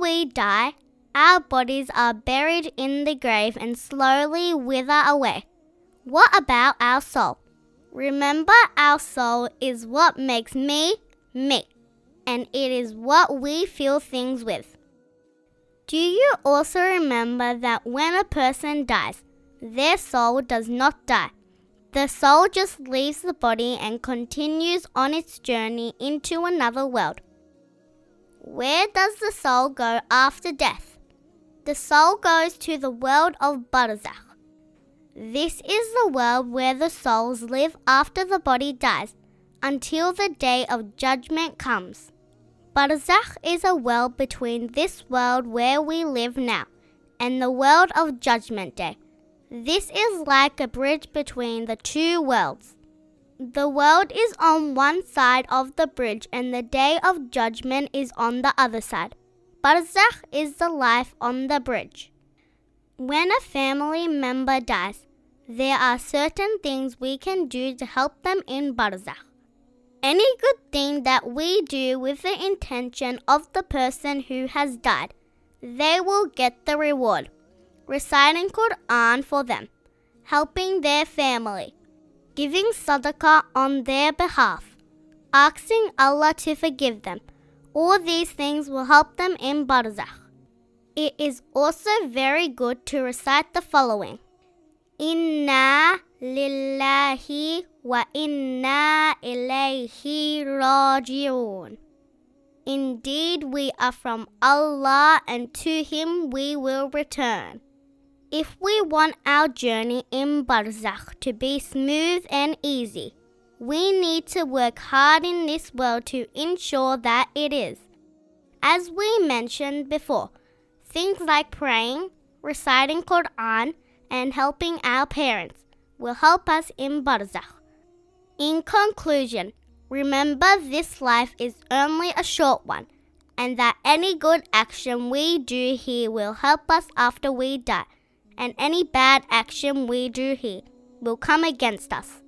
we die, our bodies are buried in the grave and slowly wither away. What about our soul? Remember, our soul is what makes me, me, and it is what we feel things with. Do you also remember that when a person dies, their soul does not die? The soul just leaves the body and continues on its journey into another world. Where does the soul go after death? The soul goes to the world of Barzakh. This is the world where the souls live after the body dies, until the day of judgment comes. Barzakh is a world between this world where we live now and the world of Judgment Day. This is like a bridge between the two worlds. The world is on one side of the bridge and the day of judgment is on the other side. Barzakh is the life on the bridge. When a family member dies, there are certain things we can do to help them in Barzakh. Any good thing that we do with the intention of the person who has died, they will get the reward. Reciting Quran for them, helping their family, giving sadaqah on their behalf, asking Allah to forgive them. All these things will help them in Barzakh. It is also very good to recite the following. Inna lillahi wa inna ilayhi raji'un. Indeed, we are from Allah and to Him we will return. If we want our journey in Barzakh to be smooth and easy, we need to work hard in this world to ensure that it is. As we mentioned before, things like praying, reciting Quran, and helping our parents will help us in Barzakh. In conclusion, remember this life is only a short one, and that any good action we do here will help us after we die, and any bad action we do here will come against us.